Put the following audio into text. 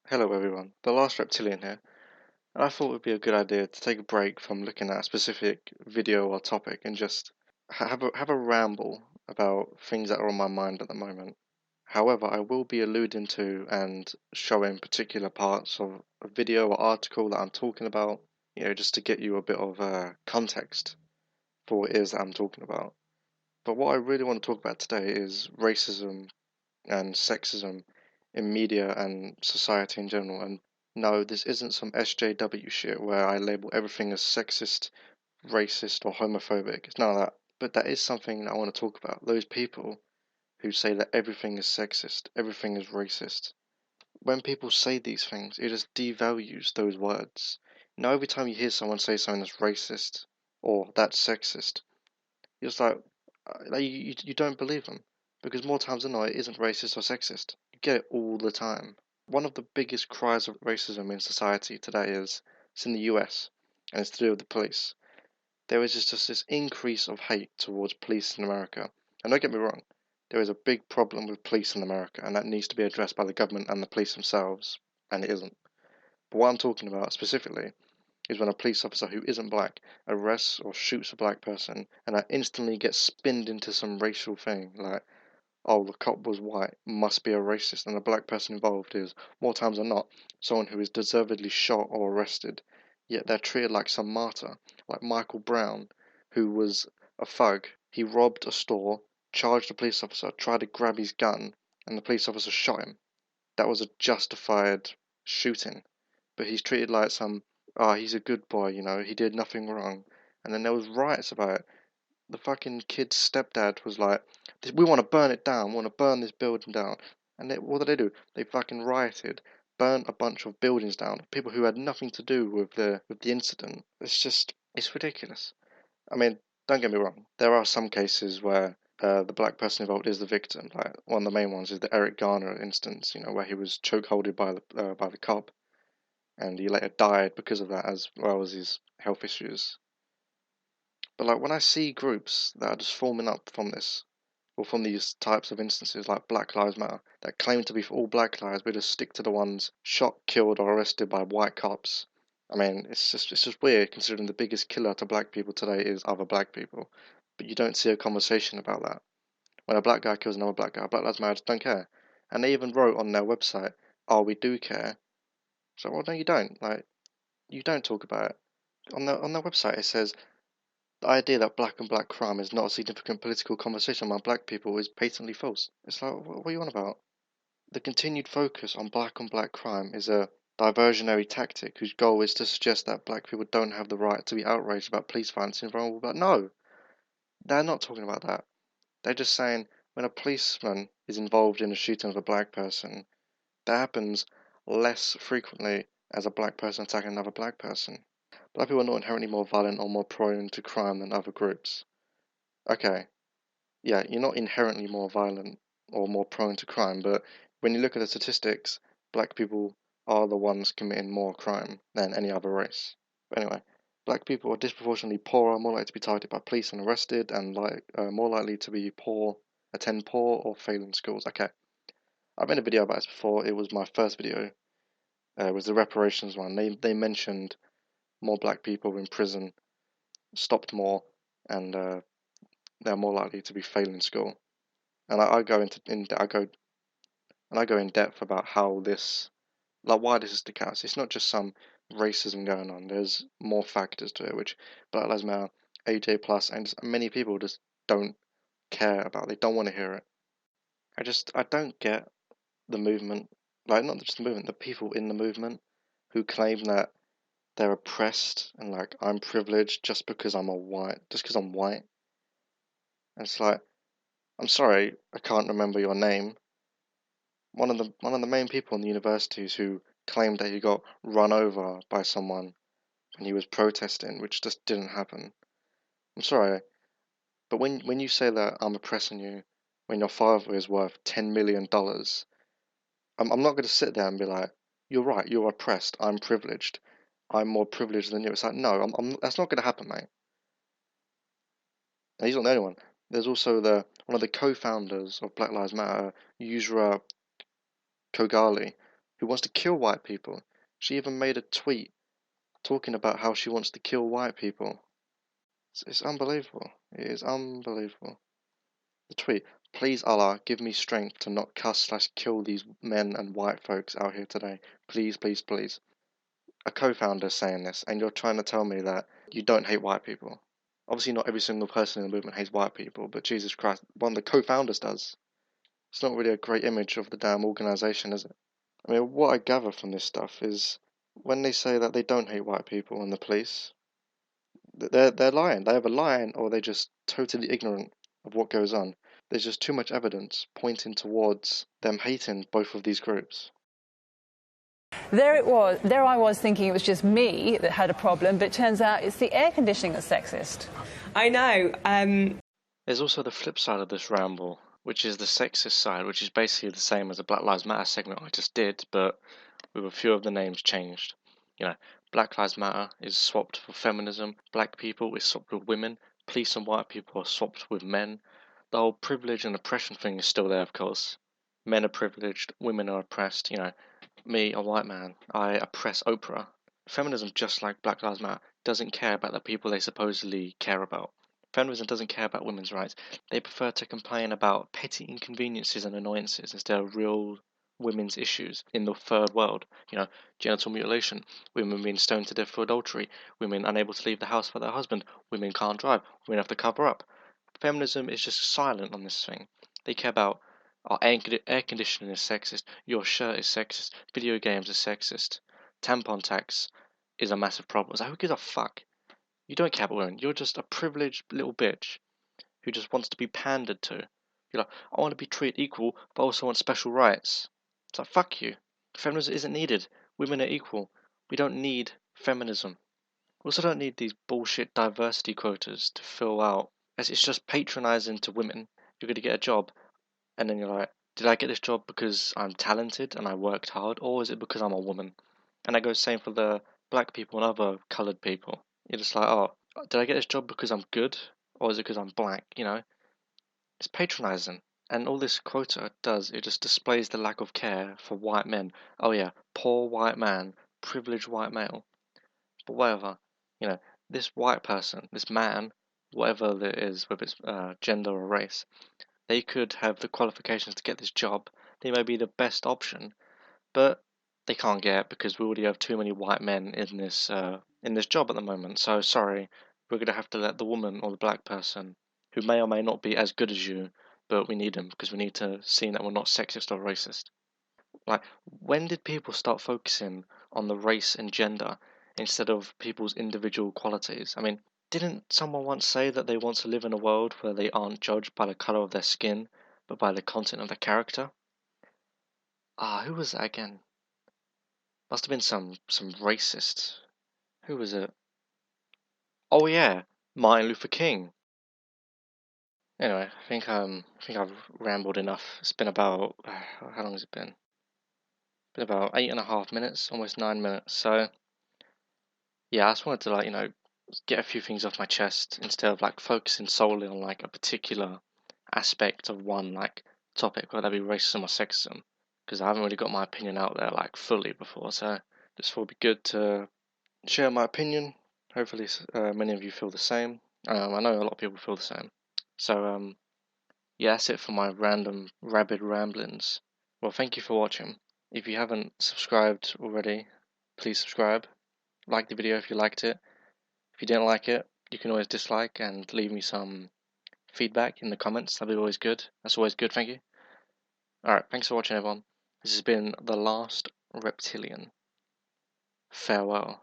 Hello everyone, the last Reptilian here, and I thought it would be a good idea to take a break from looking at a specific video or topic and just have a ramble about things that are on my mind at the moment. However, I will be alluding to and showing particular parts of a video or article that I'm talking about, just to get you a bit of context for what it is that I'm talking about. But what I really want to talk about today is racism and sexism in media and society in general. And no, this isn't some SJW shit where I label everything as sexist, racist, or homophobic. It's none of that. But that is something that I want to talk about. Those people who say that everything is sexist, everything is racist. When people say these things, it just devalues those words. Every time you hear someone say something that's racist or that's sexist, you're just like you don't believe them because more times than not, it isn't racist or sexist. You get it all the time. One of the biggest cries of racism in society today is it's in the US and it's to do with the police. There is just this increase of hate towards police in America. And don't get me wrong, there is a big problem with police in America and that needs to be addressed by the government and the police themselves, and it isn't. But what I'm talking about specifically is when a police officer who isn't black arrests or shoots a black person and that instantly gets spinned into some racial thing like, oh, the cop was white, must be a racist, and the black person involved is, more times than not, someone who is deservedly shot or arrested, yet they're treated like some martyr, like Michael Brown, who was a thug. He robbed a store, charged a police officer, tried to grab his gun, and the police officer shot him. That was a justified shooting, but he's treated like some, he's a good boy, he did nothing wrong. And then there was riots about it. The fucking kid's stepdad was like, we want to burn it down, we want to burn this building down. And what did they do? They fucking rioted, burnt a bunch of buildings down, people who had nothing to do with the incident. It's ridiculous. I mean, don't get me wrong, there are some cases where the black person involved is the victim. Like one of the main ones is the Eric Garner instance, where he was chokeholded by the cop, and he later died because of that, as well as his health issues. But like when I see groups that are just forming up from this, or from these types of instances like Black Lives Matter, that claim to be for all black lives, but just stick to the ones shot, killed, or arrested by white cops. I mean, it's just weird considering the biggest killer to black people today is other black people, but you don't see a conversation about that. When a black guy kills another black guy, Black Lives Matter just don't care, and they even wrote on their website, "Oh, we do care." So, well, no, you don't. Like, you don't talk about it on their website. It says the idea that black and black crime is not a significant political conversation among black people is patently false. It's like, what are you on about? The continued focus on black crime is a diversionary tactic whose goal is to suggest that black people don't have the right to be outraged about police violence and vulnerable. But no, they're not talking about that. They're just saying when a policeman is involved in a shooting of a black person, that happens less frequently as a black person attacking another black person. Black people are not inherently more violent or more prone to crime than other groups. Okay, yeah, you're not inherently more violent or more prone to crime, but when you look at the statistics, black people are the ones committing more crime than any other race. But anyway, black people are disproportionately poorer, more likely to be targeted by police and arrested, and more likely to be poor, attend poor or fail in schools. Okay, I've made a video about this before. It was my first video. It was the reparations one. They mentioned more black people in prison, stopped more, and they're more likely to be failing school. And I go in depth about how this, like why this is the case. It's not just some racism going on. There's more factors to it, which Black Lives Matter, AJ Plus, and many people just don't care about. They don't want to hear it. I don't get the movement, like not just the movement, the people in the movement who claim that they're oppressed and like I'm privileged just because I'm white. And it's like, I'm sorry, I can't remember your name. One of the main people in the universities who claimed that he got run over by someone when he was protesting, which just didn't happen. I'm sorry, but when you say that I'm oppressing you when your father is worth $10 million, I'm not going to sit there and be like, you're right, you're oppressed, I'm privileged, I'm more privileged than you. It's like, no, that's not going to happen, mate. And he's not the only one. There's also one of the co-founders of Black Lives Matter, Yusra Kogali. who wants to kill white people. She even made a tweet talking about how she wants to kill white people. It's unbelievable. It is unbelievable. The tweet, please Allah, give me strength to not cuss/kill these men and white folks out here today. Please, please, please. A co-founder saying this, and you're trying to tell me that you don't hate white people. Obviously, not every single person in the movement hates white people, but Jesus Christ, one of the co-founders does. It's not really a great image of the damn organization, is it? I mean, what I gather from this stuff is when they say that they don't hate white people and the police, they're lying. They either lying or they're just totally ignorant of what goes on. There's just too much evidence pointing towards them hating both of these groups. There it was. There I was thinking it was just me that had a problem, but it turns out it's the air conditioning that's sexist. I know. There's also the flip side of this ramble, which is the sexist side, which is basically the same as the Black Lives Matter segment I just did, but with a few of the names changed. You know, Black Lives Matter is swapped for feminism, black people is swapped with women, police and white people are swapped with men. The whole privilege and oppression thing is still there, of course. Men are privileged, women are oppressed. You know, me, a white man, I oppress Oprah. Feminism, just like Black Lives Matter, doesn't care about the people they supposedly care about. Feminism doesn't care about women's rights. They prefer to complain about petty inconveniences and annoyances instead of real women's issues in the third world. You know, genital mutilation, women being stoned to death for adultery, women unable to leave the house for their husband, women can't drive, women have to cover up. Feminism is just silent on this thing. They care about our air conditioning is sexist, your shirt is sexist, video games are sexist, tampon tax is a massive problem. So who gives a fuck? You don't care about women. You're just a privileged little bitch who just wants to be pandered to. You're like, I want to be treated equal, but I also want special rights. It's like, fuck you. Feminism isn't needed. Women are equal. We don't need feminism. We also don't need these bullshit diversity quotas to fill out. As it's just patronizing to women. You're going to get a job, and then you're like, did I get this job because I'm talented and I worked hard, or is it because I'm a woman? And that goes same for the black people and other coloured people. You're just like, oh, did I get this job because I'm good, or is it because I'm black? You know, it's patronizing. And all this quota does, it just displays the lack of care for white men. Oh yeah, poor white man, privileged white male. But whatever, you know, this white person, this man, whatever it is, whether it's gender or race, they could have the qualifications to get this job. They may be the best option, but they can't get it because we already have too many white men in this job at the moment. So sorry, we're gonna have to let the woman or the black person, who may or may not be as good as you, but we need them because we need to see that we're not sexist or racist. Like, when did people start focusing on the race and gender instead of people's individual qualities? I mean, didn't someone once say that they want to live in a world where they aren't judged by the color of their skin, but by the content of their character? Who was that again? Must have been some racist. Who was it? Oh yeah, Martin Luther King. Anyway, I think I've rambled enough. It's been about how long has it been? Been about 8.5 minutes, almost 9 minutes. So yeah, I just wanted to get a few things off my chest instead of like focusing solely on like a particular aspect of one like topic, whether that be racism or sexism, because I haven't really got my opinion out there like fully before. So just thought it'd be good to share my opinion. Hopefully, many of you feel the same. I know a lot of people feel the same. So yeah, that's it for my random rabid ramblings. Well, thank you for watching. If you haven't subscribed already, please subscribe. Like the video if you liked it. If you didn't like it, you can always dislike and leave me some feedback in the comments. That'd be always good. That's always good, thank you. Alright, thanks for watching everyone. This has been The Last Reptilian. Farewell.